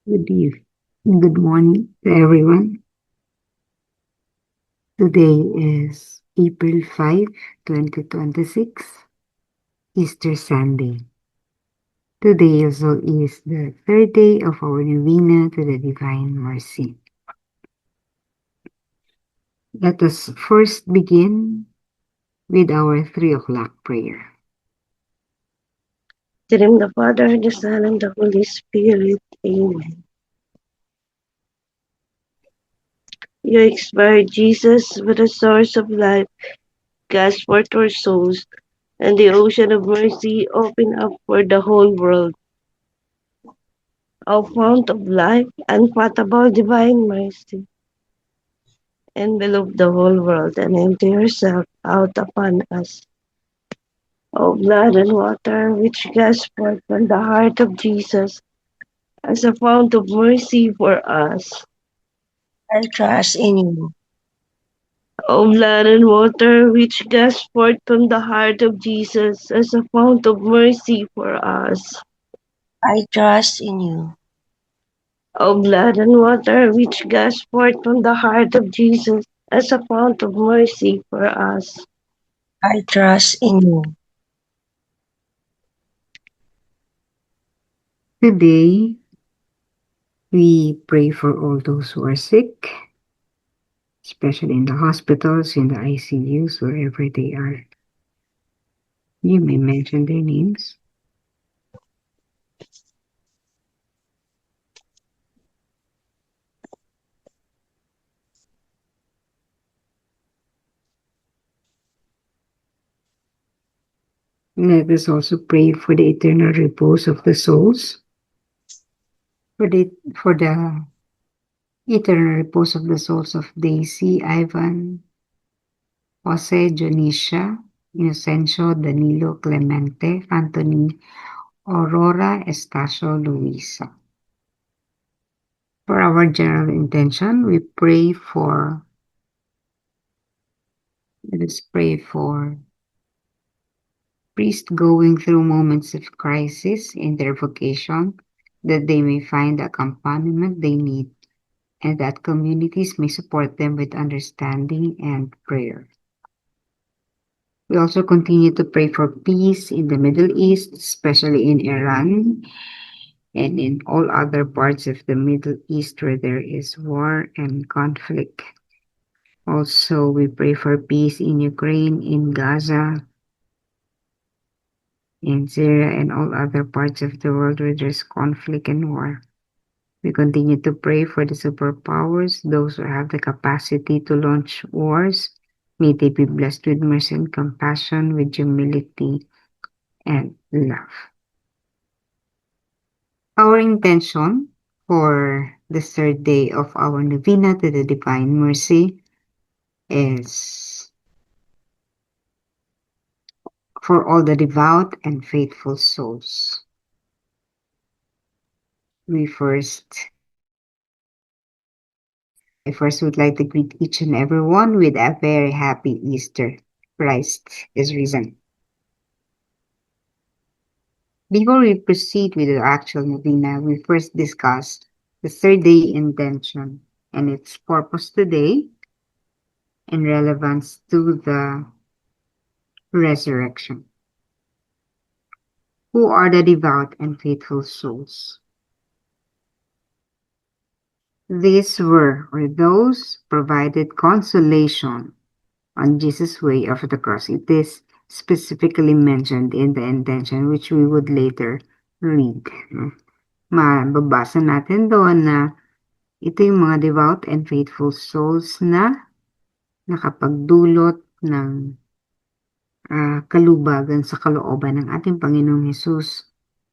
Good evening. Good morning to everyone. Today is April 5, 2026, Easter Sunday. Today also is the third day of our novena to the Divine Mercy. Let us first begin with our 3 o'clock prayer. In the name of the Father, the Son, and the Holy Spirit. Amen. You expired Jesus with the source of life, cast forth our souls, and the ocean of mercy open up for the whole world. O fount of life, unfathomable divine mercy, envelop the whole world and empty yourself out upon us. O blood and water, which gush forth from the heart of Jesus as a fount of mercy for us. I trust in you. O blood and water, which gush forth from the heart of Jesus as a fount of mercy for us. I trust in you. O blood and water, which gush forth from the heart of Jesus as a fount of mercy for us. I trust in you. Today, we pray for all those who are sick, especially in the hospitals, in the ICUs, wherever they are. You may mention their names. Let us also pray for the eternal repose of the souls, for the eternal repose of the souls of Daisy, Ivan, Jose, Dionisio, Inocencio, Danilo, Clemente, Anthony, Aurora, Estacio, Luisa. For our general intention, let us pray for priests going through moments of crisis in their vocation, that they may find the accompaniment they need, and that communities may support them with understanding and prayer. We also continue to pray for peace in the Middle East, especially in Iran and in all other parts of the Middle East where there is war and conflict. Also, we pray for peace in Ukraine, in Gaza, in Syria, and all other parts of the world where there's conflict and war. We continue to pray for the superpowers, those who have the capacity to launch wars. May they be blessed with mercy and compassion, with humility and love. Our intention for the third day of our novena to the Divine Mercy is for all the devout and faithful souls. I first would like to greet each and every one with a very happy Easter. Christ is risen. Before we proceed with the actual novena, we first discuss the third day intention and its purpose today in relevance to the resurrection. Who are the devout and faithful souls? These were, or those provided consolation on Jesus' way of the cross. It is specifically mentioned in the intention which we would later read. Mababasa natin doon na ito yung mga devout and faithful souls na nakapagdulot ng kalubagan sa kalooban ng ating Panginoong Hesus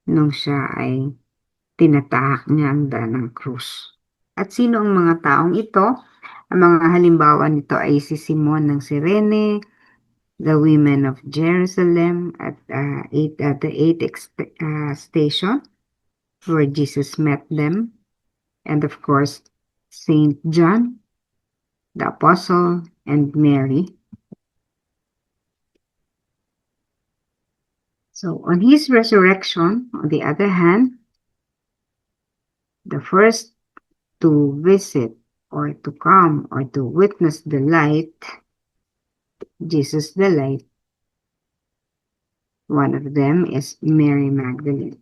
nung siya ay tinatahak niya ang daan ng krus. At sino ang mga taong ito? Ang mga halimbawa nito ay si Simon ng Cirene, the women of Jerusalem at the eighth station where Jesus met them, and of course, Saint John, the Apostle, and Mary. So on his resurrection, on the other hand, The first to visit or to come or to witness the light, Jesus the light, one of them is Mary Magdalene.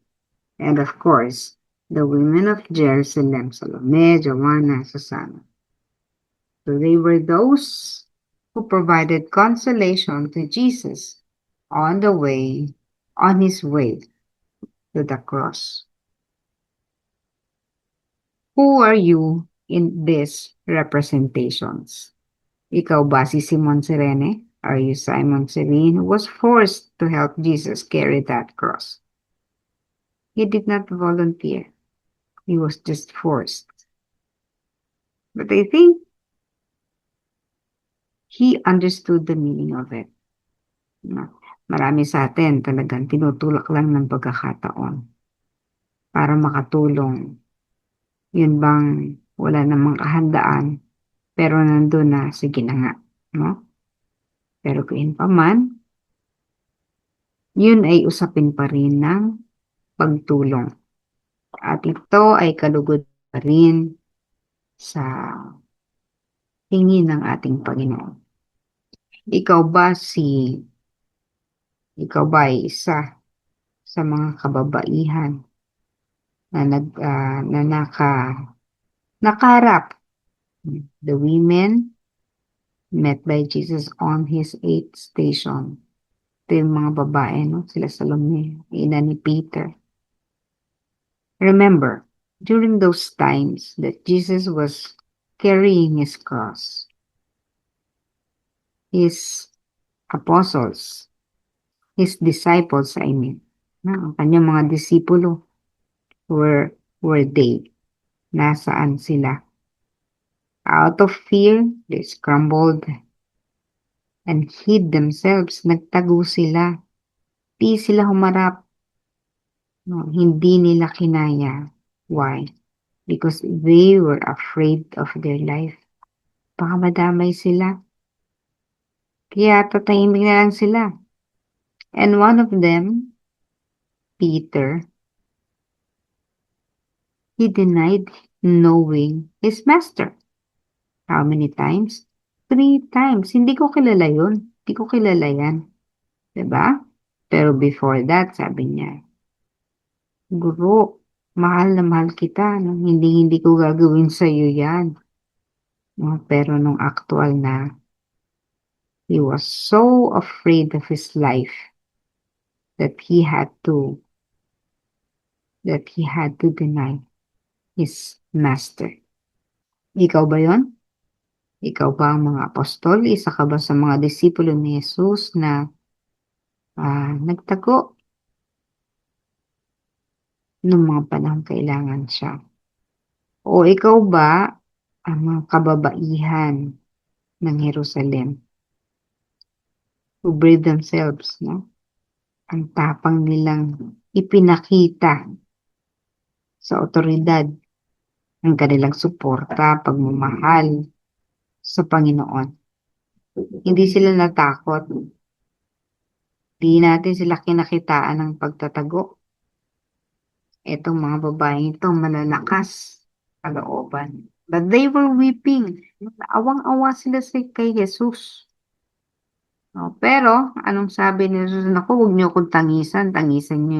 And of course, the women of Jerusalem, Salome, Joanna, Susanna. So they were those who provided consolation to Jesus on his way to the cross. Who are you in these representations? Ikaw ba si Simon Sirene? Are you Simon Cyrene who was forced to help Jesus carry that cross? He did not volunteer. He was just forced. But I think he understood the meaning of it. Marami sa atin talagang tinutulak lang ng pagkakataon para makatulong. Yun bang wala namang kahandaan, pero nandun na, sige na nga. No? Pero kung pa man, yun ay usapin pa rin ng pagtulong. At ito ay kalugod pa rin sa tingin ng ating Panginoon. Ikaw ba ay isa sa mga kababaihan na nakaharap the women met by Jesus on his 8th station. Ito yung mga babae, no? Sila Salome, ina ni Peter. Remember, during those times that Jesus was carrying his cross, his apostles, his disciples, ang kanyang mga disipulo, were they? Nasaan sila? Out of fear, they scrambled and hid themselves. Nagtago sila. Di sila humarap. No, hindi nila kinaya. Why? Because they were afraid of their life. Baka madamay sila. Kaya tatahimik na lang sila. And one of them, Peter, he denied knowing his master. How many times? 3 times. Hindi ko kilala yun. Hindi ko kilala yan. Diba? Pero before that, sabi niya, Guro, mahal na mahal kita. No? Hindi ko gagawin sa'yo yan. No? Pero nung actual na, he was so afraid of his life that he had to deny his master. Ikaw ba yon? Ikaw ba ang mga apostol? Isa ka ba sa mga disipulo ni Jesus na nagtago nung mga panahon kailangan siya? O ikaw ba ang mga kababaihan ng Jerusalem who brave themselves, no? Ang tapang nilang ipinakita sa otoridad ang kanilang suporta, pagmamahal sa Panginoon. Hindi sila natakot. Hindi natin sila kinakitaan ng pagtatago. Itong mga babaeng ito malalakas kalooban. But they were weeping. Awang-awa sila kay Jesus. No, pero, anong sabi ni Jesus? Naku, huwag niyo akong tangisan. Tangisan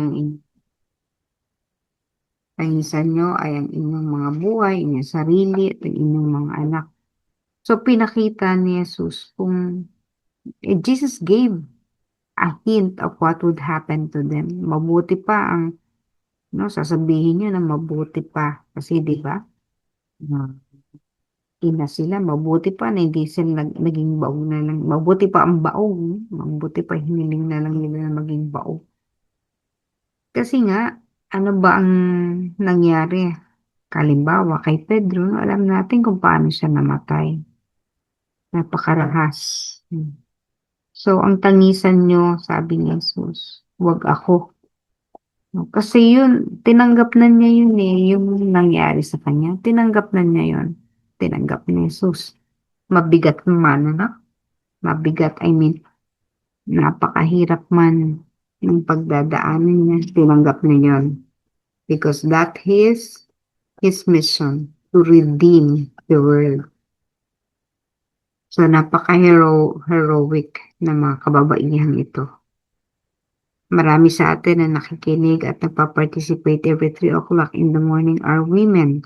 niyo ay ang inyong mga buhay, inyong sarili, at ang inyong mga anak. So, pinakita ni Jesus Jesus gave a hint of what would happen to them. Mabuti pa sasabihin niyo na mabuti pa. Kasi, di ba? Ina sila, mabuti pa na hindi sila naging baog na lang. Mabuti pa ang baog. Mabuti pa hiniling na lang nila na maging baog. Kasi nga, ano ba ang nangyari? Kalimbawa, kay Pedro, alam natin kung paano siya namatay. Napakarahas. So, ang tangisan nyo, sabi ni Jesus, huwag ako. Kasi yun, tinanggap na niya yun yung nangyari sa kanya. Tinanggap na niya yun. Tinanggap ni Jesus. Mabigat man, Mabigat, napakahirap man yung pagdadaanan niya. Tinanggap niya yun. Because that is His mission to redeem the world. So, heroic na mga kababaihang ito. Marami sa atin na nakikinig at nagpa-participate every 3 o'clock in the morning are women.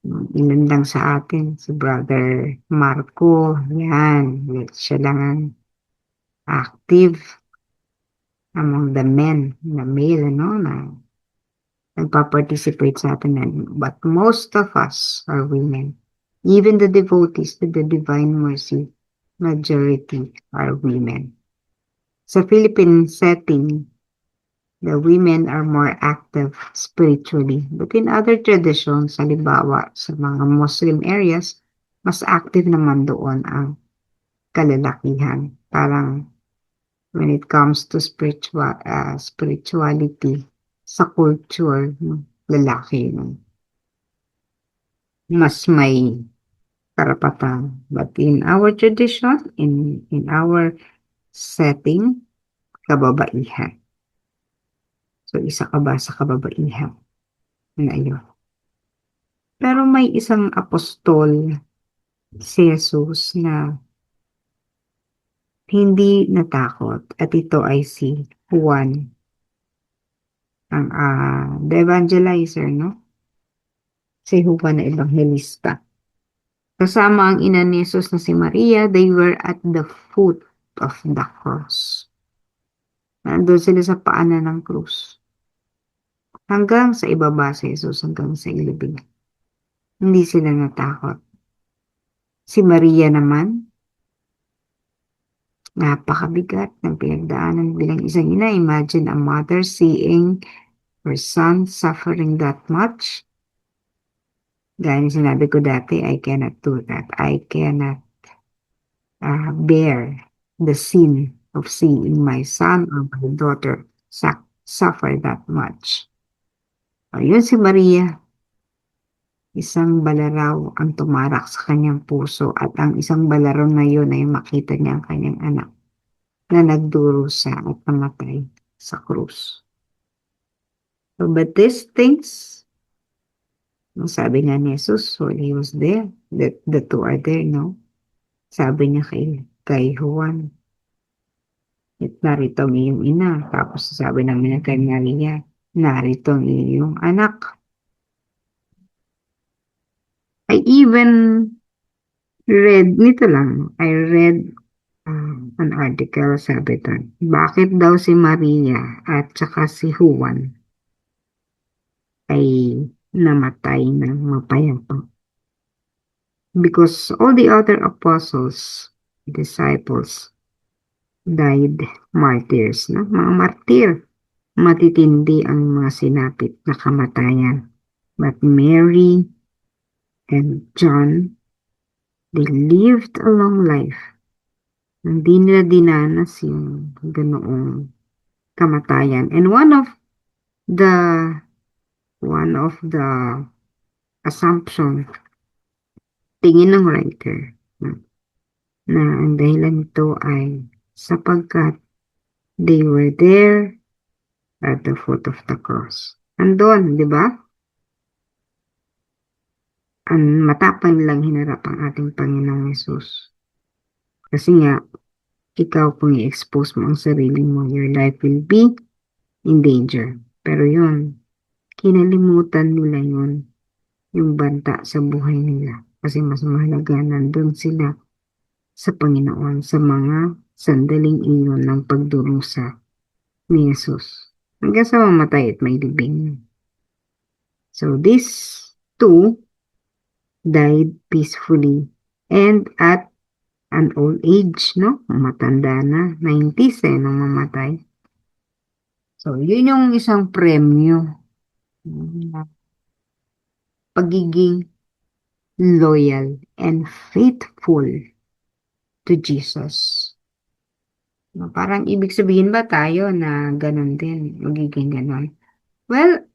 Ilan lang sa atin, si Brother Marco, yan, siya lang ang active among the men, na male, na nagpa-participate sa atin. But most of us are women. Even the devotees to the Divine Mercy, majority are women. Sa Philippine setting, the women are more active spiritually. But in other traditions, halimbawa sa mga Muslim areas, mas active naman doon ang kalalakihan. Parang when it comes to spirituality sa culture, lalaki mas may karapatan. But in our tradition, in our setting, kababaihan. So, isa ka ba sa kababaihan na yun? Pero may isang apostol, si Jesus, na hindi natakot. At ito ay si Juan, ang the evangelizer, no? Si Juan na ebanghelista. Kasama ang ina ni Jesus na si Maria, they were at the foot of the cross. Nandun sila sa paanan ng krus. Hanggang sa ibaba si Jesus, hanggang sa ilibig. Hindi sila natakot. Si Maria naman, napakabigat ng pinagdaanan bilang isang ina. Imagine a mother seeing her son suffering that much. Gaya na sinabi ko dati, I cannot do that. I cannot bear the sin of seeing my son or my daughter suffer that much. Ayun si Maria, isang balaraw ang tumarak sa kanyang puso at ang isang balaraw na yun ay makita niya ang kanyang anak na nagdurusa at namatay sa krus. So, but these things, sabi nga ni Jesus, when he was there, the two are there, no? Sabi niya kay Juan, at narito ang iyong ina. Tapos sabi namin kay Maria, narito ang iyong anak. I even read, nito lang, I read an article, sabi doon, bakit daw si Maria at saka si Juan ay namatay ng mapayapa? Because all the other apostles, disciples, died martyrs, no? Mga martir. Matitindi ang mga sinapit na kamatayan. But Mary and John, they lived a long life. Hindi nila dinanas yung ganoong kamatayan. And one of the assumption, tingin ng writer, na ang dahilan nito ay sapagkat they were there at the foot of the cross. Andun, di ba? Ang matapang lang hinarap ang ating Panginoong Yesus. Kasi nga, ikaw kung i-expose mo ang sarili mo, your life will be in danger. Pero yun, kinalimutan nila yun, yung banta sa buhay nila. Kasi mas mahalaga nandun sila sa Panginoon, sa mga sandaling iyon ng pagdurusa ni Jesus. Hanggang sa mamatay at may libing. So these two died peacefully and at an old age, no? Matanda na, 90s nung mamatay. So, yun yung isang premyo. Pagiging loyal and faithful to Jesus. No, parang ibig sabihin ba tayo na ganun din, magiging ganun? Well,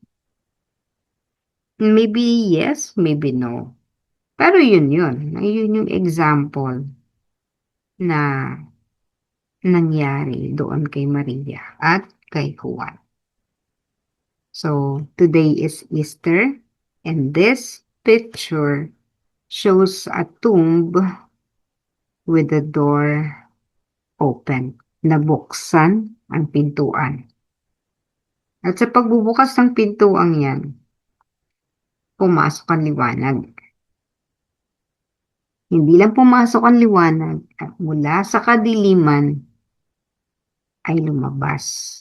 maybe yes, maybe no. Pero yun. Yun yung example na nangyari doon kay Maria at kay Juan. So, today is Easter. And this picture shows a tomb with the door open. Nabuksan ang pintuan. At sa pagbubukas ng pintuang yan, pumasok ang liwanag. Hindi lang pumasok ang liwanag at mula sa kadiliman ay lumabas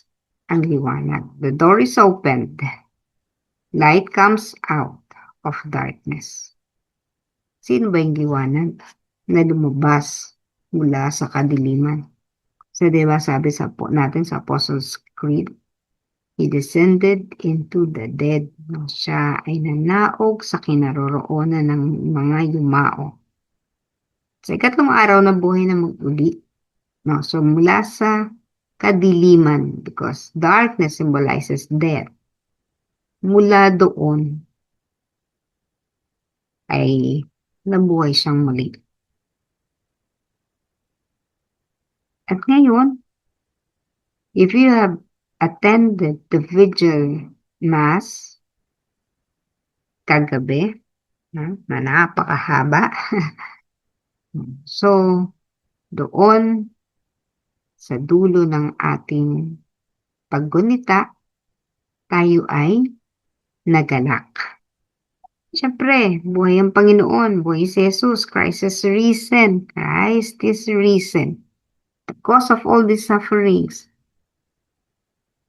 ang liwanag. The door is opened. Light comes out of darkness. Sino ba yung liwanag na lumabas mula sa kadiliman? So, diba sabi natin sa Apostles' Creed, He descended into the dead. No, siya ay nanaog sa kinaroroonan ng mga yumao. Sa ikatlong araw na buhay na mag-uli. No, so mula sa kadiliman, because darkness symbolizes death. Mula doon ay nabuhay siyang muli. At ngayon, if you have attended the vigil mass kagabi, na napakahaba, so doon sa dulo ng ating paggunita, tayo ay nagalak. Siyempre, buhay ang Panginoon, buhay si Jesus, Christ is risen, Christ is risen. The cause of all these sufferings,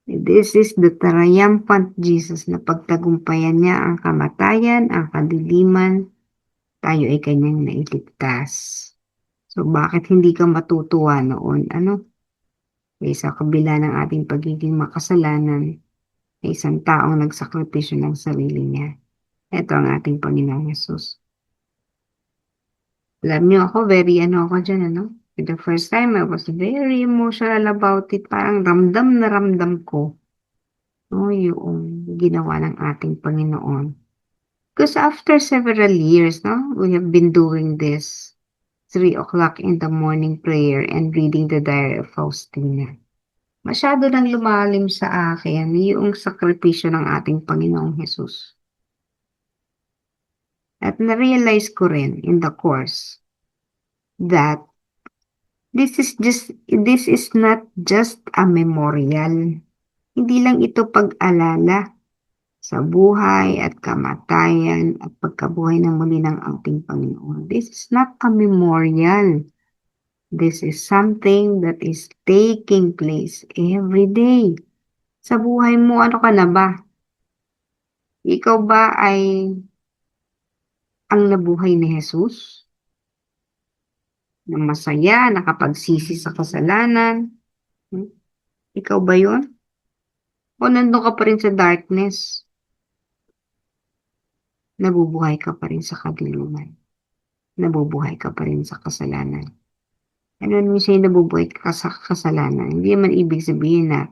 this is the triumphant Jesus na pagtagumpayan niya ang kamatayan, ang kadiliman, tayo ay kanyang nailigtas. So, bakit hindi ka matutuwa noon? Sa kabila ng ating pagiging makasalanan, ay isang taong nagsakripisyo ng sarili niya. Ito ang ating Panginoong Jesus. Alam niyo ako, very ako dyan, The first time, I was very emotional about it. Parang ramdam na ramdam ko yung ginawa ng ating Panginoon. Because after several years, we have been doing this 3 o'clock in the morning prayer and reading the Diary of Faustina. Masyado nang lumalim sa akin yung sakripisyo ng ating Panginoong Jesus. At na-realize ko rin in the course that this is not just a memorial. Hindi lang ito pag-alala sa buhay at kamatayan at pagkabuhay ng muli ng ating Panginoon. This is not a memorial. This is something that is taking place every day. Sa buhay mo, ano ka na ba? Ikaw ba ay ang nabuhay ni Jesus? Na masaya, nakapagsisi sa kasalanan? Ikaw ba yun? O nandun ka pa rin sa darkness? Nabubuhay ka pa rin sa kadiliman. Nabubuhay ka pa rin sa kasalanan. Ano naman siya nabubuhay ka sa kasalanan? Hindi naman ibig sabihin na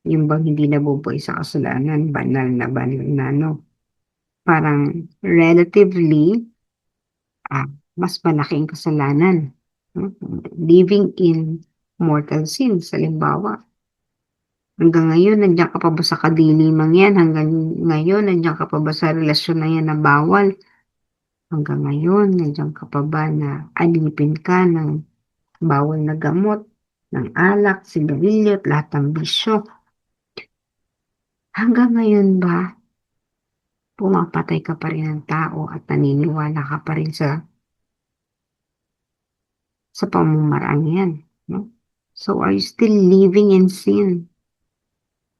yung bang hindi nabubuhay sa kasalanan, banal na, parang relatively, mas malaking kasalanan. Living in mortal sins, halimbawa. Hanggang ngayon, nandiyan ka pa ba sa kadilimang yan? Hanggang ngayon, nandiyan ka pa ba sa relasyon na yan na bawal? Hanggang ngayon, nandiyan ka pa ba na alipin ka ng bawal na gamot, ng alak, sigarilyo at lahat ng bisyo? Hanggang ngayon ba, pumapatay ka pa rin ng tao at naniniwala ka pa rin sa pamamaraan yan? No? So, are you still living in sin?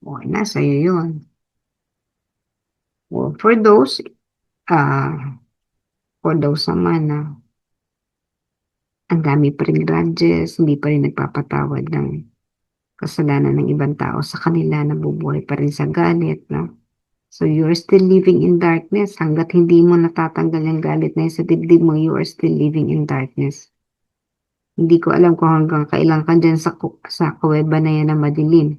O, nasa iyo yun. Well, for those naman na ang dami pa rin grudges, hindi pa rin nagpapatawad ng kasalanan ng ibang tao sa kanila, nabubuhay pa rin sa galit, no? So, you're still living in darkness. Hanggat hindi mo natatanggal yung galit na yun sa dibdib mo, you are still living in darkness. Hindi ko alam kung hanggang kailan ka dyan sa kuweba na yan na madilim.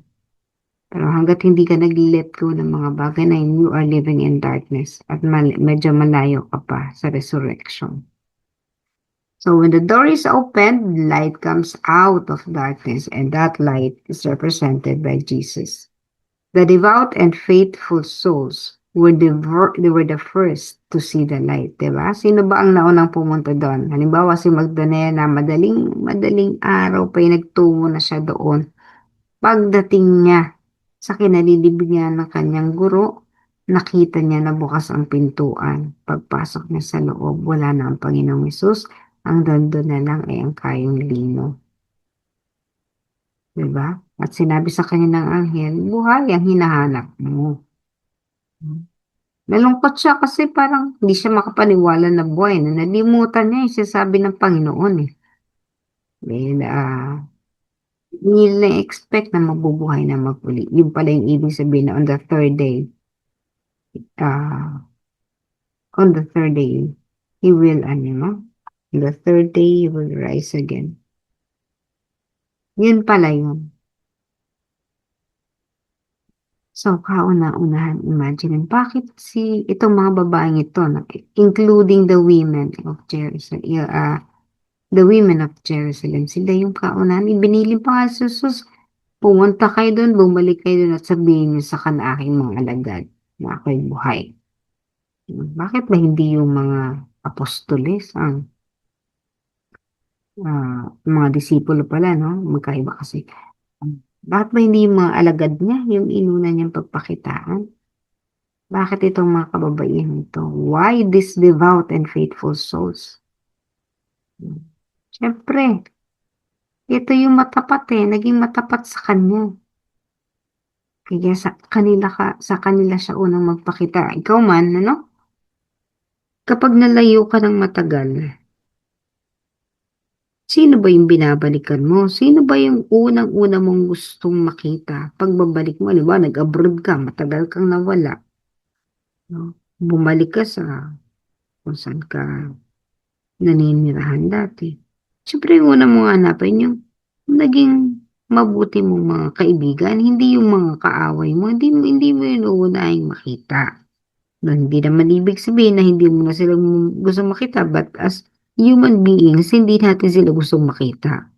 Pero hanggat hindi ka nag-let go ng mga bagay na yun, you are living in darkness at medyo malayo ka pa sa resurrection. So when the door is opened, light comes out of darkness and that light is represented by Jesus. The devout and faithful souls they were the first to see the light, 'di ba? Sino ba ang naunang pumunta doon? Halimbawa si Magdalena, madaling araw pa nagtungo na siya doon. Pagdating niya sa kinalilibig niya ng kanyang guro, nakita niya na bukas ang pintuan. Pagpasok niya sa loob, wala na ang Panginoong Hesus. Ang nandun na lang ay ang kayong lino. Diba? At sinabi sa kanya ng anghel, buhay ang hinahanap mo. Nalungkot siya kasi parang hindi siya makapaniwala na buhay. Na nalimutan niya yung sinasabi ng Panginoon eh. Dahil hindi nila expect na mabubuhay na maguli. Yung pala yung ibig sabihin na uh, on the third day, he will, on the third day, he will rise again. Yun pala yun. So, kauna-unahan, imagine, bakit itong mga babaeng ito, including the women of Jerusalem, sila yung kaunahan, ibinili pa nga si Jesus, pumunta kayo doon, bumalik kayo doon at sabihin niyo sa aking mga alagad na ako'y buhay. Bakit ba hindi yung mga apostoles, ang mga disipulo pala, no? Magkaiba kasi. Bakit ba hindi yung mga alagad niya, yung inuna niyang pagpakitaan? Bakit itong mga kababaihan ito? Why these devout and faithful souls? Siyempre, ito yung matapat naging matapat sa kanya. Kaya sa kanila siya unang magpakita. Ikaw man, kapag nalayo ka ng matagal, sino ba yung binabalikan mo? Sino ba yung unang-una mong gustong makita? Pagbabalik mo, nag-abroad ka, matagal kang nawala. No? Bumalik ka sa kung saan ka naninirahan dati. Siyempre, yung una mong hanapin yung naging mabuti mong mga kaibigan, hindi yung mga kaaway mo, hindi mo yun uunahing makita. No, hindi naman ibig sabihin na hindi mo na sila gusto makita, but as human beings, hindi natin sila gustong makita.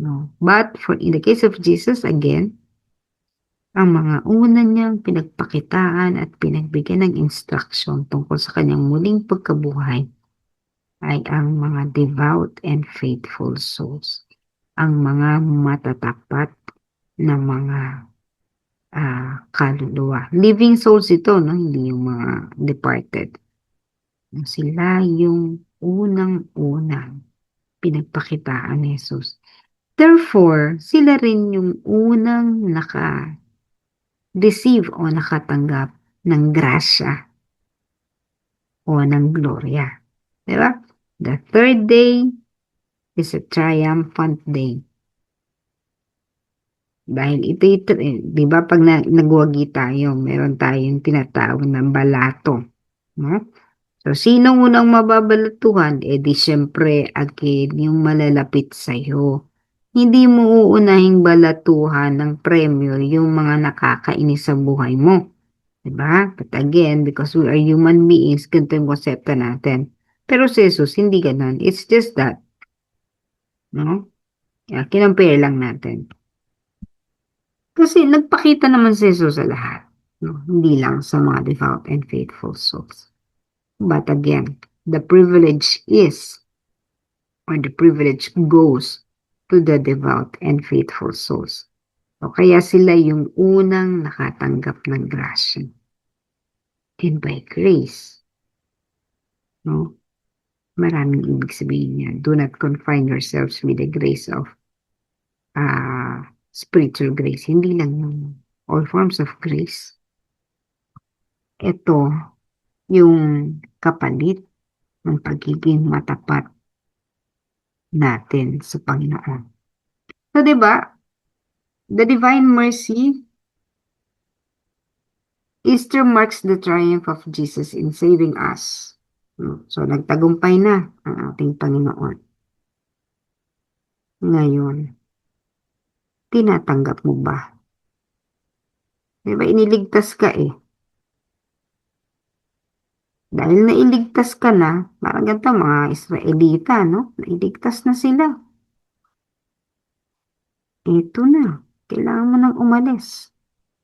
No? But in the case of Jesus, again, ang mga una niyang pinagpakitaan at pinagbigyan ng instruction tungkol sa kanyang muling pagkabuhay ay ang mga devout and faithful souls. Ang mga matatapat na mga kaluluwa. Living souls ito, no? Hindi yung mga departed. Sila yung unang-unang pinagpakitaan ni Jesus. Therefore, sila rin yung unang naka-receive o nakatanggap ng grasya o ng gloria. Diba? The third day is a triumphant day. Dahil ito, di ba pag nagwagi tayo, meron tayong tinatawag na balato. No? So, sino unang mababalatuhan? Di syempre, again, yung malalapit sa'yo. Hindi mo uunahing balatuhan ng premyo yung mga nakakainis sa buhay mo. Diba? But again, because we are human beings, ganito yung konsepto natin. Pero si Jesus, hindi ganun. It's just that. No? Kinampare lang natin. Kasi nagpakita naman si Jesus sa lahat. No? Hindi lang sa mga devout and faithful souls. But again, the privilege goes to the devout and faithful souls. So, kaya sila yung unang nakatanggap ng grasya. And by grace, no? Maraming ibig sabihin niya. Do not confine yourselves with the grace of spiritual grace. Hindi lang yung all forms of grace. Ito, yung kapalit ng pagiging matapat natin sa Panginoon. So, diba, the divine mercy, Easter marks the triumph of Jesus in saving us. So, nagtagumpay na ang ating Panginoon. Ngayon, tinatanggap mo ba? Diba, iniligtas ka Dahil nailigtas ka na, parang ganito mga Israelita, no? Nailigtas na sila. Ito na, kailangan mo nang umalis.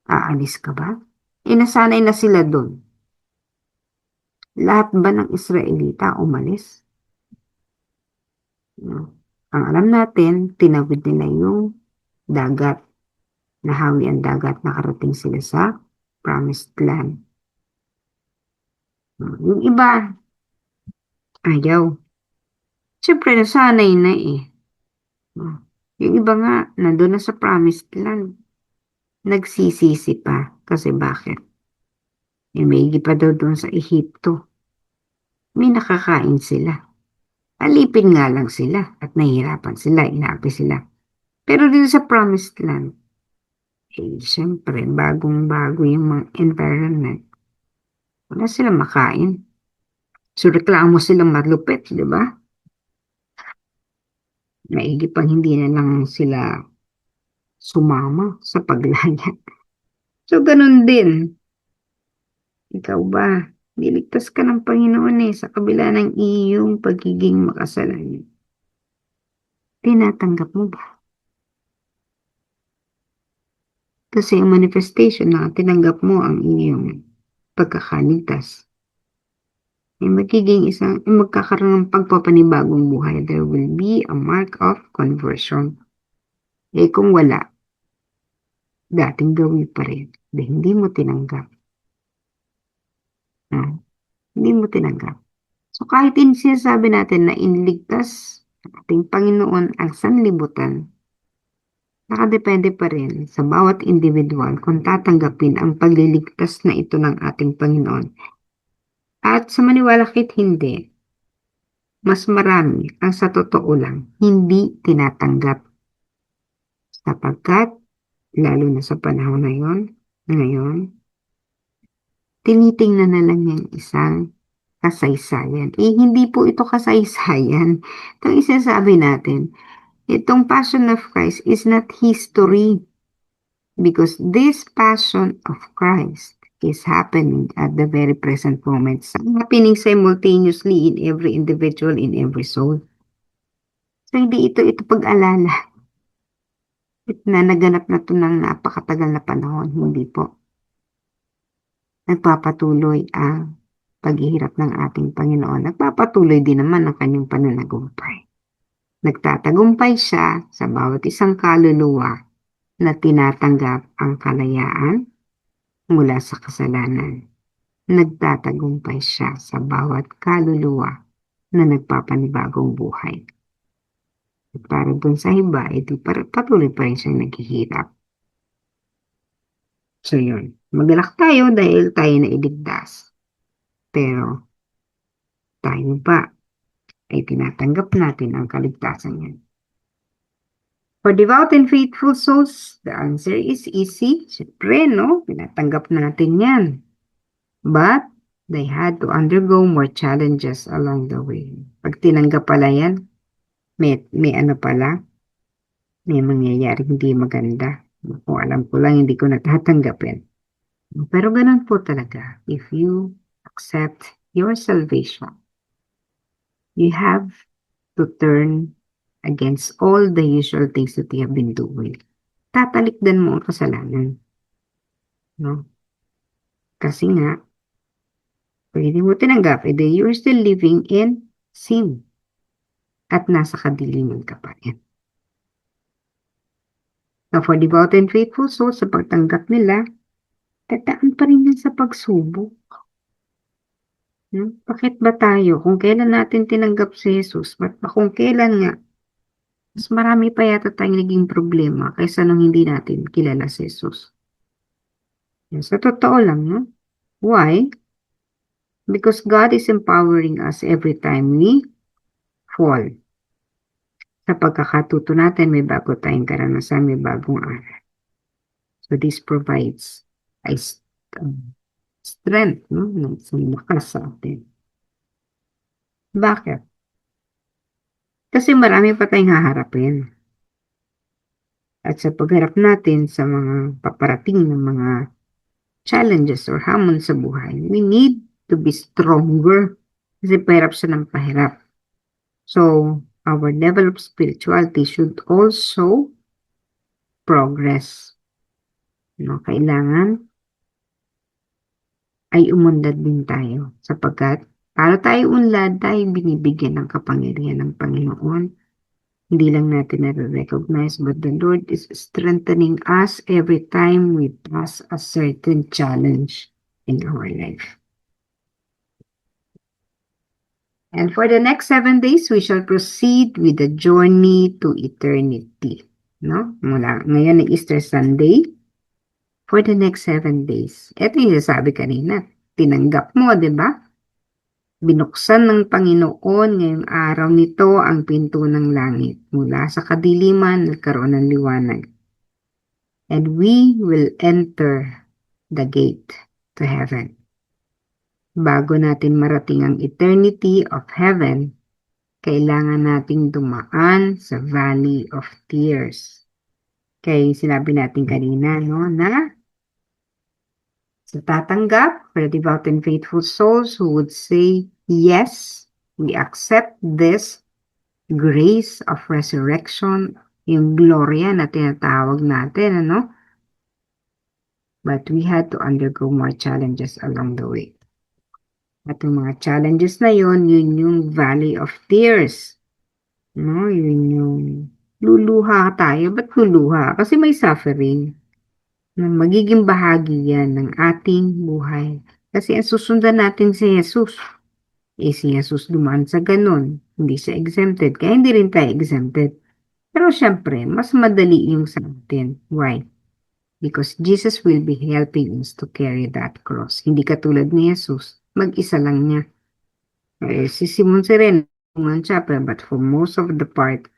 Aalis ka ba? Nasanay na sila doon. Lahat ba ng Israelita umalis? No. Ang alam natin, tinawid nila yung dagat. Nahawi ang dagat, nakarating sila sa promised land. No. Yung iba, ayaw. Siyempre, nasanay na eh. No. Yung iba nga, nandun na sa promised land. Nagsisisi pa. Kasi bakit? May pa daw doon sa Ehipto. May nakakain sila. Alipin nga lang sila at nahihirapan sila, inaapi sila. Pero dito sa promised land, siyempre, bagong-bago yung mga environment. Wala silang makain. So, reklamo silang malupit, di ba? Maigi pang hindi na lang sila sumama sa paglaya. So, ganun din. Ikaw ba? Niligtas ka ng Panginoon sa kabila ng iyong pagiging makasalanan. Tinatanggap mo ba? Kasi ang manifestation na tinanggap mo ang iyong pagkakaligtas magkakaroon ng pagpapanibagong buhay. There will be a mark of conversion. Kung wala, dating gawin pa rin. Hindi mo tinanggap. Hindi mo tinanggap. So kahit sinasabi natin na inligtas ng ating Panginoon ang sanlibutan, nakadepende pa rin sa bawat individual kung tatanggapin ang pagliligtas na ito ng ating Panginoon. At sa maniwala kahit hindi, mas marami ang sa totoo lang hindi tinatanggap. Sapagkat, lalo na sa panahon na ngayon, tinitingnan na lang yung isang kasaysayan. Hindi po ito kasaysayan. Itong isasabi natin, itong Passion of Christ is not history. Because this Passion of Christ is happening at the very present moment. Happening simultaneously in every individual, in every soul. So, hindi ito pag-alala. Na naganap na ito ng napakatagal na panahon. Hindi po. Nagpapatuloy ang paghihirap ng ating Panginoon. Nagpapatuloy din naman ang kanyang pananagumpay. Nagtatagumpay siya sa bawat isang kaluluwa na tinatanggap ang kalayaan mula sa kasalanan. Nagtatagumpay siya sa bawat kaluluwa na nagpapanibagong buhay. At para dun sa iba, patuloy pa rin siyang naghihirap. So yun, magalak tayo dahil tayo na iligtas. Pero tayo ba ay tinatanggap natin ang kaligtasan niyan? For devout and faithful souls, the answer is easy. Siyempre, no? Tinatanggap natin yan. But, they had to undergo more challenges along the way. Pag tinanggap pala yan, may ano pala, may mangyayari hindi maganda. Kung alam ko lang, hindi ko natatanggapin. Pero ganun po talaga. If you accept your salvation, you have to turn against all the usual things that you have been doing. Tatalikdan mo ang kasalanan. No? Kasi nga, pag hindi mo tinanggap, you're still living in sin. At nasa kadiliman ka pa rin. Now, for devout and faithful souls, sa pagtanggap nila, tataan pa rin yan sa pagsubok. Bakit ba tayo? Kung kailan natin tinanggap si Jesus, kung kailan nga, mas marami pa yata tayong naging problema kaysa nung hindi natin kilala si Jesus. Sa totoo lang, no? Why? Because God is empowering us every time we fall. Sa pagkakatuto natin, may bago tayong karanasan, may bagong aral. So this provides a strength, no? Ng lakas sa atin. Bakit? Kasi marami pa tayong haharapin. At sa pagharap natin sa mga paparating ng mga challenges or hamon sa buhay, we need to be stronger. Kasi pahirap siya ng pahirap. So, our level of spirituality should also progress. No, kailangan ay umunlad din tayo sapagkat para tayo unlad, tayo binibigyan ng kapangyarihan ng Panginoon. Hindi lang natin na-recognize, but the Lord is strengthening us every time we pass a certain challenge in our life. And for the next 7 days, we shall proceed with the journey to eternity. No? Mula ngayon ay Easter Sunday. For the next 7 days. Ito yung sabi kanina. Tinanggap mo, di ba? Binuksan ng Panginoon ngayong araw nito ang pinto ng langit. Mula sa kadiliman, nagkaroon ng liwanag. And we will enter the gate to heaven. Bago natin marating ang eternity of heaven, kailangan nating dumaan sa Valley of Tears. Kaya sinabi natin kanina, no, na sa tatanggap for the devout and faithful souls who would say, yes, we accept this grace of resurrection, yung gloria na tinatawag natin, ano? But we had to undergo more challenges along the way. At yung mga challenges na yun yung Valley of Tears. No, yun yung luluha tayo. Ba't luluha? Kasi may suffering. Na magiging bahagi yan ng ating buhay. Kasi ang susundan natin si Jesus. Si Jesus dumaan sa ganun. Hindi siya exempted. Kaya hindi rin tayo exempted. Pero syempre, mas madali yung sa atin. Why? Because Jesus will be helping us to carry that cross. Hindi katulad ni Jesus. Mag-isa lang niya. Si Simon Siren, siya, but for most of the part,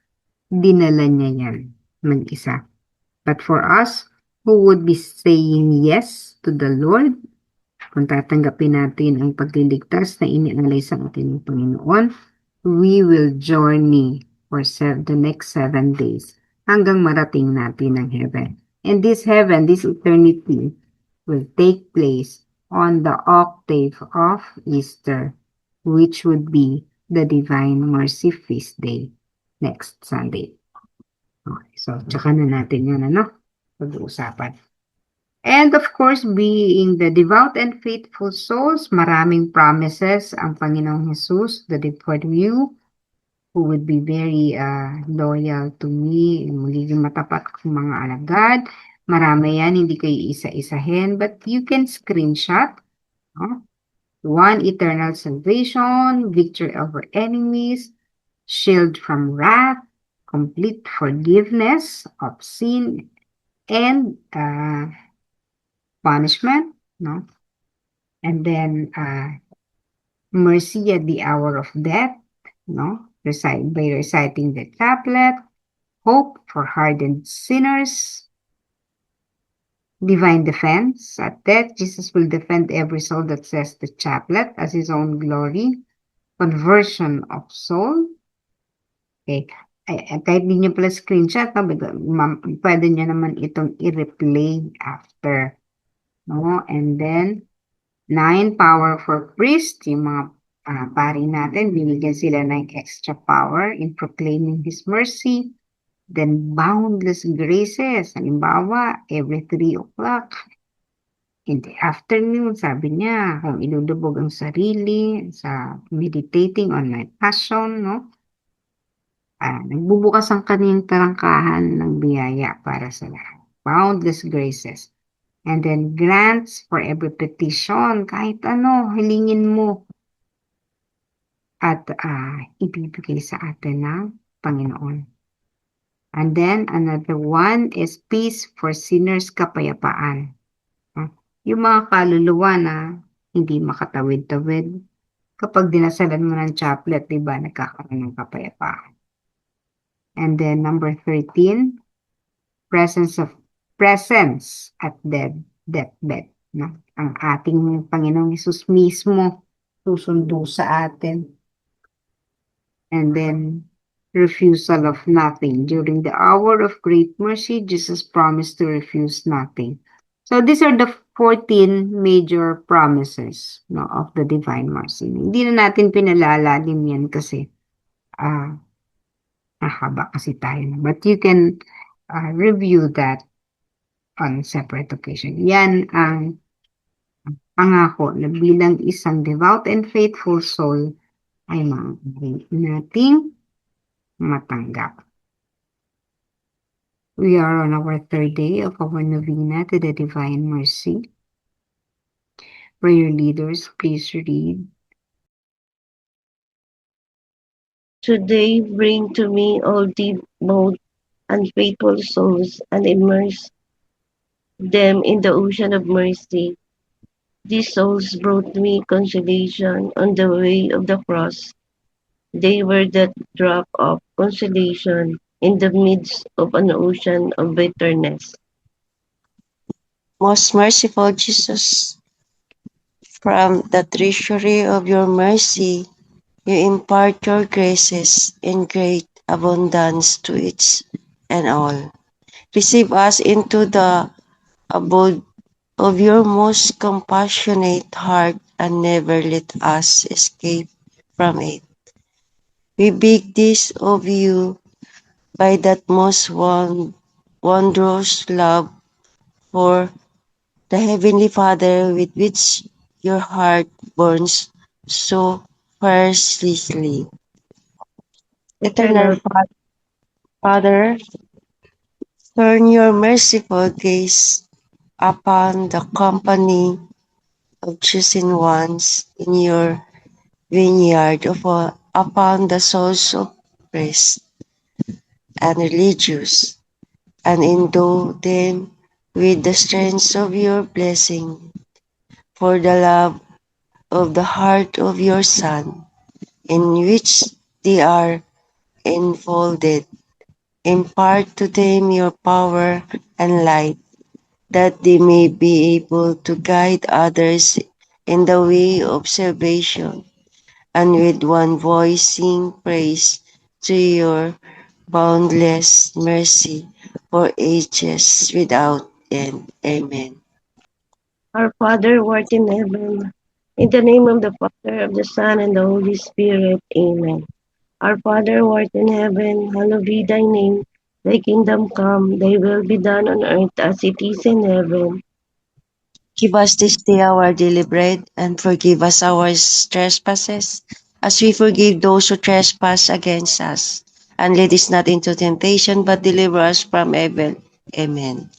dinala niya yan. Mag-isa. But for us, who would be saying yes to the Lord, kung tatanggapin natin ang pagliligtas na inialay sa atin ng Panginoon, we will journey for the next 7 days hanggang marating natin ang heaven. And this heaven, this eternity, will take place on the octave of Easter, which would be the Divine Mercy Feast Day next Sunday. Okay, so tsaka na natin yun, ano? Pag-uusapan. And of course, being the devout and faithful souls, maraming promises ang Panginoong Jesus that for you who would be very loyal to me, magiging matapat kong mga alagad. Marami yan, hindi kayo isa-isahin, but you can screenshot. One, eternal salvation, victory over enemies, shield from wrath, complete forgiveness of sin and punishment, no? And then mercy at the hour of death, no? By reciting the chaplet, hope for hardened sinners, divine defense. At death, Jesus will defend every soul that says the chaplet as his own glory, conversion of soul. Okay. Kahit di nyo pala screenshot, pwede nyo naman itong i-replay after. No? And then, 9, power for priest. Yung mga pari natin, binigyan sila ng extra power in proclaiming His mercy. Then, boundless graces. Halimbawa, every 3 o'clock in the afternoon, sabi niya, kung ilulubog ang sarili sa meditating on my passion, no? Nagbubukas ang kaniyang tarangkahan ng biyaya para sa lahat. Boundless graces. And then grants for every petition, kahit ano, hilingin mo. At ibibigay sa atin ng Panginoon. And then another one is peace for sinners, kapayapaan. Yung mga kaluluwa na hindi makatawid-tawid, kapag dinasalan mo ng chaplet, di ba, nagkakaroon ng kapayapaan. And then number 13, presence at deathbed. No? Ang ating Panginoong Hesus mismo susundo sa atin. And then refusal of nothing. During the hour of great mercy, Jesus promised to refuse nothing. So these are the 14 major promises, no, of the divine mercy. Hindi na natin pinalalalim yan kasi haba kasi tayo. But you can review that on separate occasion. Yan ang pangako na bilang isang devout and faithful soul ay maaari nating matanggap. We are on our third day of our novena to the Divine Mercy. Prayer leaders, please read. Today bring to me all devout and faithful souls and immerse them in the ocean of mercy. These souls brought me consolation on the way of the cross. They were that drop of consolation in the midst of an ocean of bitterness. Most merciful Jesus, from the treasury of your mercy, you impart your graces in great abundance to each and all. Receive us into the abode of your most compassionate heart and never let us escape from it. We beg this of you by that most wondrous love for the Heavenly Father with which your heart burns so fiercely. Eternal Eternal Father, turn your merciful gaze upon the company of chosen ones in your vineyard upon the souls of priests and religious, and endow them with the strength of your blessing, for the love of the heart of your Son, in which they are enfolded. Impart to them your power and light, that they may be able to guide others in the way of salvation, and with one voice sing praise to your boundless mercy for ages without end. Amen. Our Father who art in heaven, in the name of the Father, of the Son, and the Holy Spirit. Amen. Our Father who art in heaven, hallowed be thy name. Thy kingdom come, thy will be done on earth as it is in heaven. Give us this day our daily bread, and forgive us our trespasses, as we forgive those who trespass against us. And lead us not into temptation, but deliver us from evil. Amen.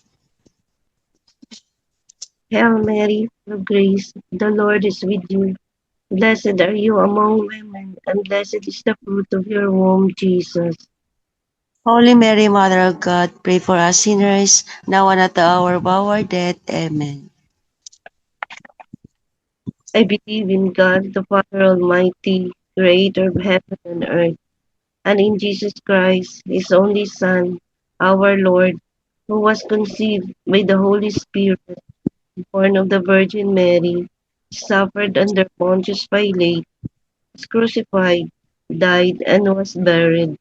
Hail Mary, full of grace, the Lord is with you. Blessed are you among women, and blessed is the fruit of your womb, Jesus. Holy Mary, Mother of God, pray for us sinners, now and at the hour of our death. Amen. I believe in God, the Father Almighty, creator of heaven and earth, and in Jesus Christ, his only Son, our Lord, who was conceived by the Holy Spirit, born of the Virgin Mary, suffered under Pontius Pilate, was crucified, died, and was buried.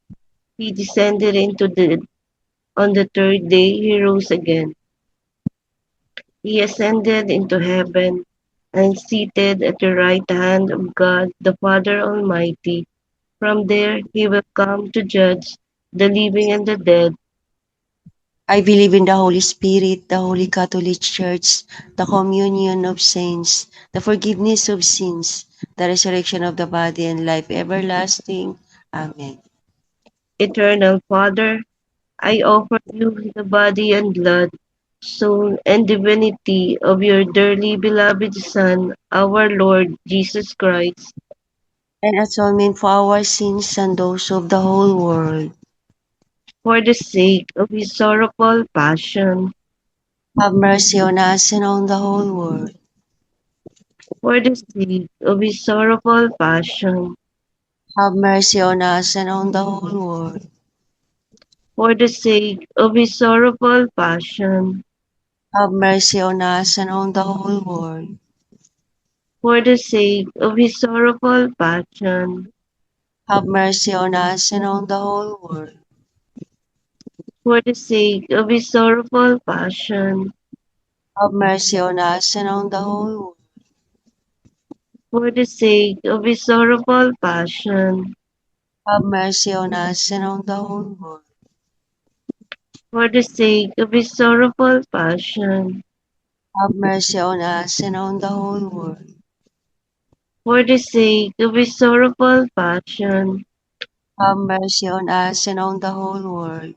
He descended into the On the third day he rose again. He ascended into heaven and seated at the right hand of God the Father Almighty. From there he will come to judge the living and the dead. I believe in the Holy Spirit, the Holy Catholic Church, the communion of saints, the forgiveness of sins, the resurrection of the body, and life everlasting. Amen. Eternal Father, I offer you the body and blood, soul, and divinity of your dearly beloved Son, our Lord Jesus Christ, And atonement for our sins and those of the whole world. for the sake of his sorrowful passion, Have mercy on us and on the whole world. for the sake of his sorrowful passion, Have mercy on us and on the whole world. for the sake of his sorrowful passion, Have mercy on us and on the whole world. for the sake of his sorrowful passion, Have mercy on us and on the whole world. for the sake of his sorrowful passion, Have mercy on us and on the whole world. for the sake of his sorrowful passion, Have mercy on us and on the whole world. for the sake of his sorrowful passion, Have mercy on us and on the whole world. For the sake of his sorrowful passion, Have mercy on us and on the whole world.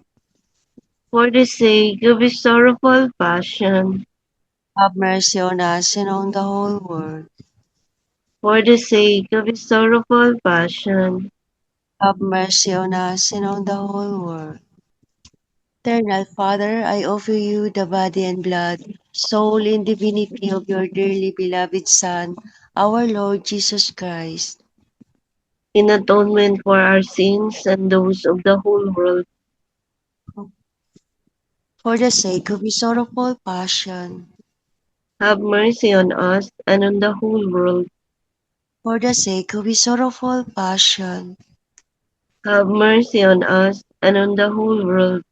for the sake of his sorrowful passion, Have mercy on us and on the whole world. for the sake of his sorrowful passion, Have mercy on us and on the whole world. Eternal Father, I offer you the body and blood, soul, and divinity of your dearly beloved Son, our Lord Jesus Christ, in atonement for our sins and those of the whole world. for the sake of his sorrowful passion, Have mercy on us and on the whole world. for the sake of his sorrowful passion, Have mercy on us and on the whole world.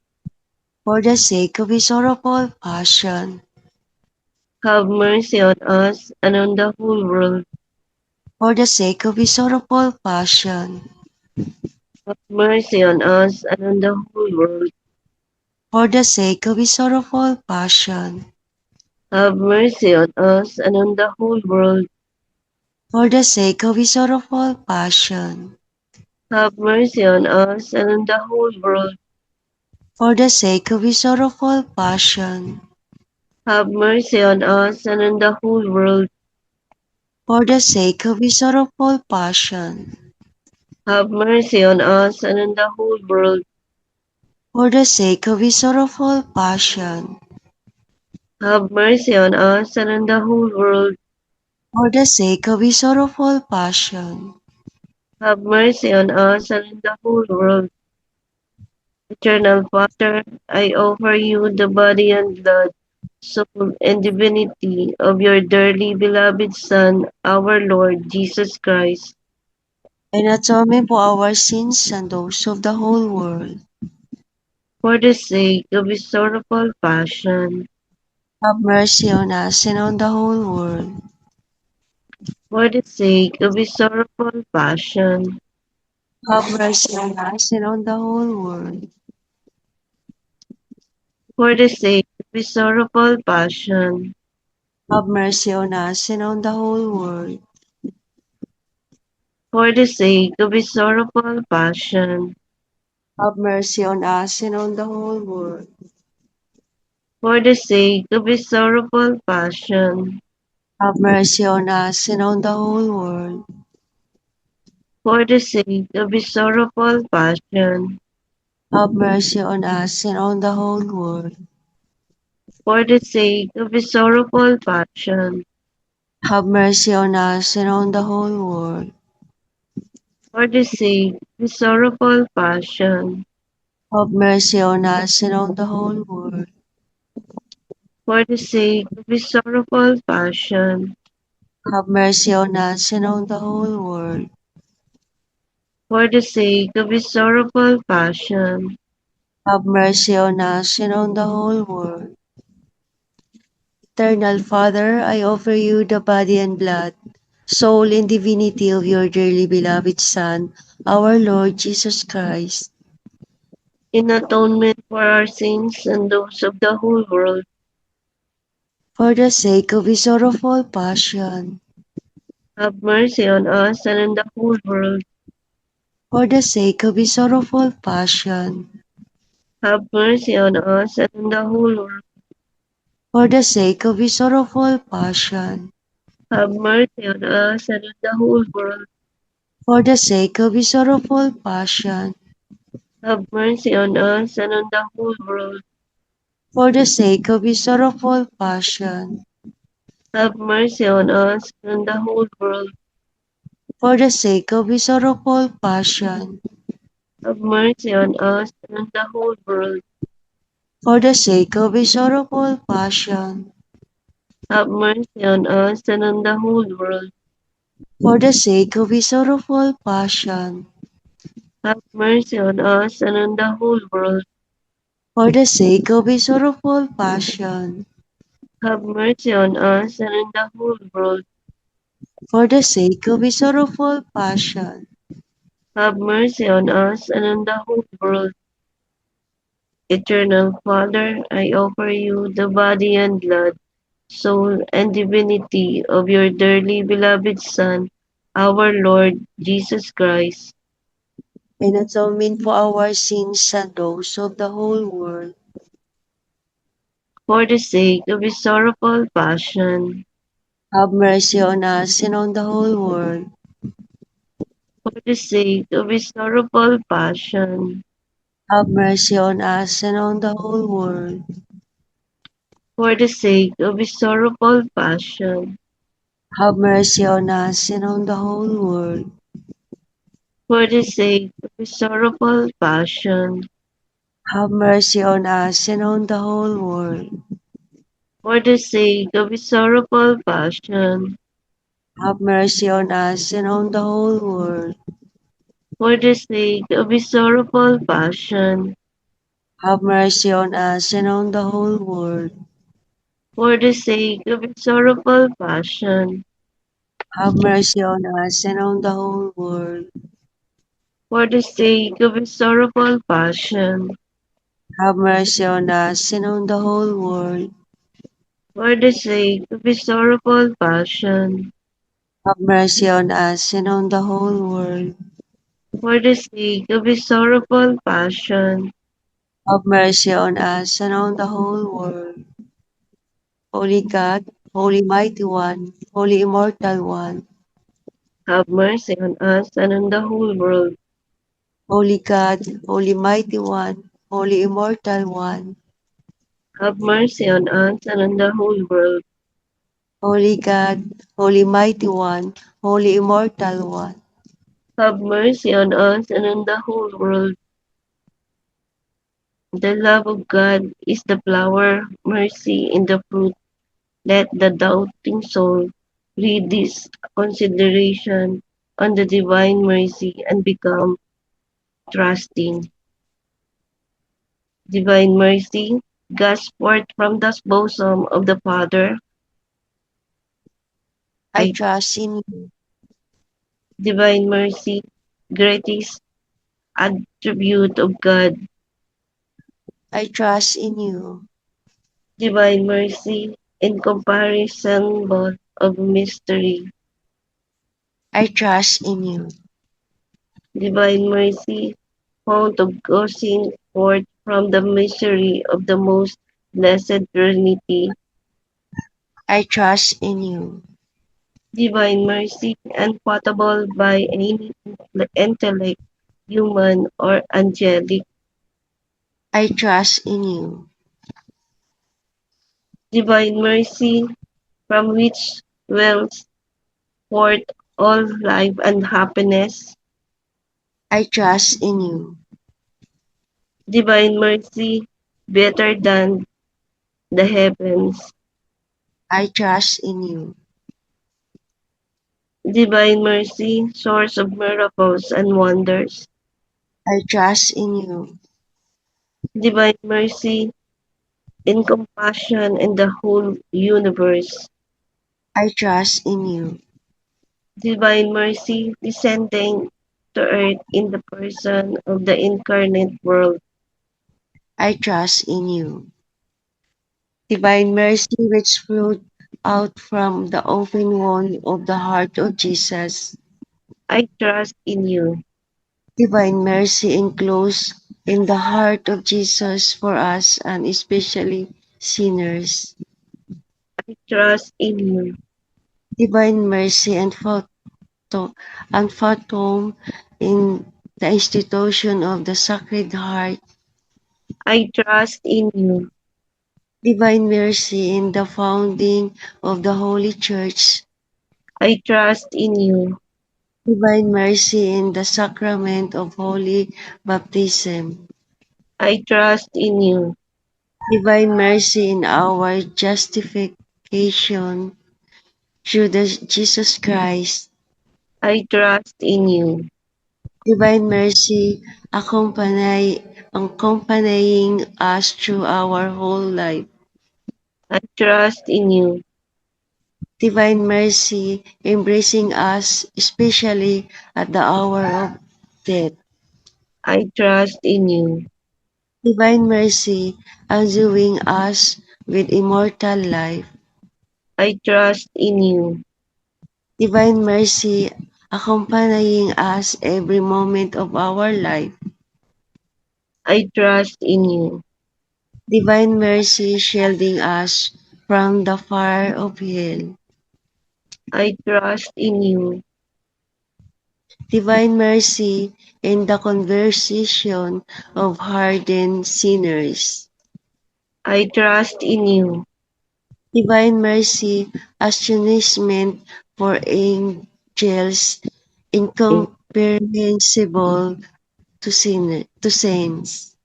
for the sake of his sorrowful passion, Have mercy on us and on the whole world. for the sake of his sorrowful passion, Have mercy on us and on the whole world. for the sake of his sorrowful passion, Have mercy on us and on the whole world. for the sake of his sorrowful passion, Have mercy on us and on the whole world. for the sake of his sorrowful passion, Have mercy on us and on the whole world. for the sake of his sorrowful passion, Have mercy on us and on the whole world. for the sake of his sorrowful passion, Have mercy on us and on the whole world. for the sake of his sorrowful passion, Have mercy on us and on the whole world. Eternal Father, I offer you the body and blood, soul, and divinity of your dearly beloved Son, our Lord Jesus Christ, and atonement for our sins and those of the whole world. for the sake of his sorrowful passion, Have mercy on us and on the whole world. for the sake of his sorrowful passion, Have mercy on us and on the whole world. for the sake of his sorrowful passion, Have mercy on us and on the whole world. for the sake of his sorrowful passion, Have mercy on us and on the whole world. for the sake of his sorrowful passion, Have mercy on us and on the whole world. for the sake of his sorrowful passion, Have mercy on us and on the whole world. for the sake of his sorrowful passion, Have mercy on us and on the whole world. for the sake of his sorrowful passion, Have mercy on us and on the whole world. for the sake of his sorrowful passion, Have mercy on us and on the whole world. for the sake of his sorrowful passion, Have mercy on us and on the whole world. Eternal Father, I offer you the body and blood, soul, and divinity of your dearly beloved Son, our Lord Jesus Christ, in atonement for our sins and those of the whole world. for the sake of his sorrowful passion, Have mercy on us and on the whole world. for the sake of his sorrowful passion, Have mercy on us and on the whole world. for the sake of his sorrowful passion, Have mercy on us and on the whole world. for the sake of his sorrowful passion, Have mercy on us and on the whole world. for the sake of his sorrowful passion, Have mercy on us and on the whole world. for the sake of his sorrowful passion, Have mercy on us and on the whole world. for the sake of his sorrowful passion, Have mercy on us and on the whole world. for the sake of his sorrowful passion, Have mercy on us and on the whole world. for the sake of his sorrowful passion, Have mercy on us and on the whole world. for the sake of his sorrowful passion, Have mercy on us and on the whole world. Eternal Father, I offer you the body and blood, soul, and divinity of your dearly beloved Son, our Lord Jesus Christ, in atonement for our sins and those of the whole world. for the sake of his sorrowful passion, Have mercy on us and on the whole world. for the sake of his sorrowful passion, Have mercy on us and on the whole world. for the sake of his sorrowful passion, Have mercy on us and on the whole world. for the sake of his sorrowful passion, Have mercy on us and on the whole world. for the sake of his sorrowful passion, Have mercy on us and on the whole world. for the sake of his sorrowful passion, Have mercy on us and on the whole world. for the sake of his sorrowful passion, Have mercy on us and on the whole world. for the sake of his sorrowful passion, Have mercy on us and on the whole world. for the sake of his sorrowful passion, Have mercy on us and on the whole world. for the sake of his sorrowful passion, Have mercy on us and on the whole world. Holy God, Holy Mighty One, Holy Immortal One, have mercy on us and on the whole world. Holy God, Holy Mighty One, Holy Immortal One, Have mercy on us and on the whole world. Holy God, Holy Mighty One, Holy Immortal One, Have mercy on us and on the whole world. The love of God is the flower, mercy in the fruit. Let the doubting soul read this consideration on the divine mercy and become trusting. Divine mercy, gush forth from the bosom of the Father. I I, trust in you. divine mercy, greatest attribute of God. I trust in you. Divine mercy, incomparable of mystery. I trust in you. Divine mercy, fount of gushing forth from the mystery of the most blessed Trinity. I trust in you. Divine mercy, unfathomable by any intellect, human or angelic. I trust in you. Divine mercy, from which wells forth all life and happiness. I trust in you. Divine mercy, better than the heavens. I trust in you. Divine mercy, source of miracles and wonders. I trust in you. Divine mercy, in compassion in the whole universe. I trust in you. Divine mercy, descending to earth in the person of the incarnate world. I trust in you. Divine mercy which flowed out from the open wound of the heart of Jesus. I trust in you. Divine mercy enclosed in the heart of Jesus for us and especially sinners. I trust in you. Divine mercy and phantom in the institution of the Sacred Heart. I trust in you. Divine mercy in the founding of the Holy Church. I trust in you. Divine mercy in the sacrament of Holy Baptism. I trust in you. Divine mercy in our justification through Jesus Christ. I trust in you. Divine mercy accompanying us through our whole life. I trust in you. Divine mercy embracing us especially at the hour of death. I trust in you. Divine mercy enduing us with immortal life. I trust in you. Divine mercy accompanying us every moment of our life. I trust in you. Divine mercy shielding us from the fire of hell. I trust in you. Divine mercy in the conversation of hardened sinners. I trust in you. Divine mercy as punishment for angels incomprehensible to saints.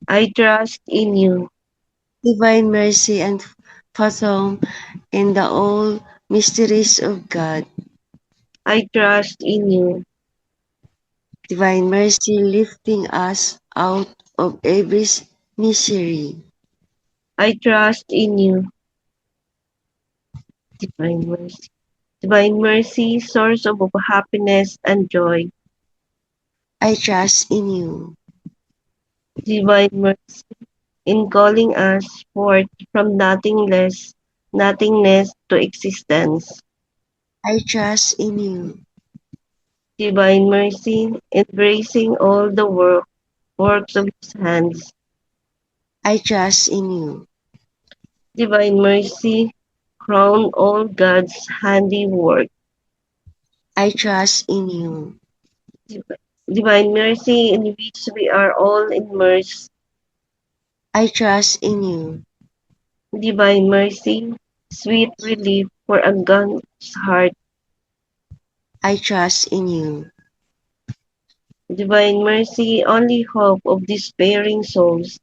I trust in you. Divine mercy and fathom in the all mysteries of God. I trust in you. Divine mercy lifting us out of every misery. I trust in you. Divine mercy. Divine mercy, source of happiness and joy. I trust in you. Divine mercy, in calling us forth from nothingness to existence. I trust in you. Divine mercy, embracing all the works of his hands. I trust in you. Divine mercy, crown all God's handiwork. I trust in you. Divine mercy, in which we are all immersed. I trust in you. Divine mercy, sweet relief for a God's heart. I trust in you. Divine mercy, only hope of despairing souls.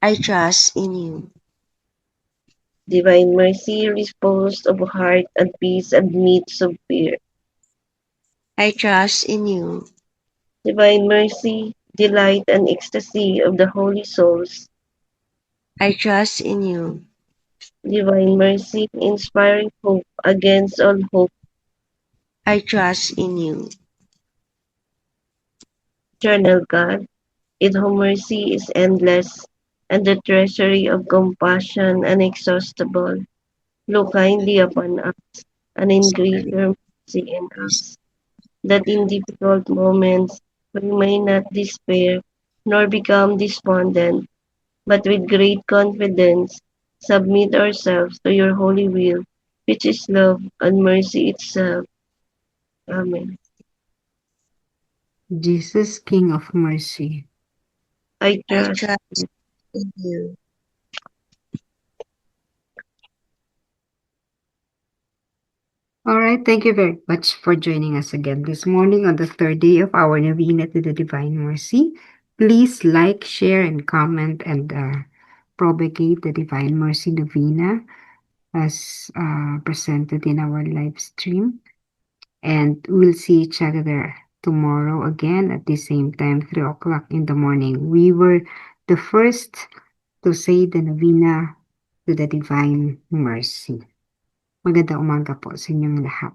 I trust in you. Divine mercy, repose of heart and peace amidst of fear. I trust in you. Divine mercy, delight and ecstasy of the holy souls. I trust in you. Divine mercy, inspiring hope against all hope. I trust in you. Eternal God, in whom mercy is endless, and the treasury of compassion inexhaustible. Look kindly upon us, and increase your mercy in us, that in difficult moments we may not despair, nor become despondent, but with great confidence submit ourselves to your holy will, which is love and mercy itself. Amen. Jesus, King of mercy. I I trust. trust in you. All right, thank you very much for joining us again this morning on the third day of our novena to the Divine Mercy. Please like, share, and comment and propagate the Divine Mercy Novena as presented in our live stream. And we'll see each other tomorrow again at the same time, 3 o'clock in the morning. We were the first to say the novena to the Divine Mercy. Magandang umaga po sa inyong lahat.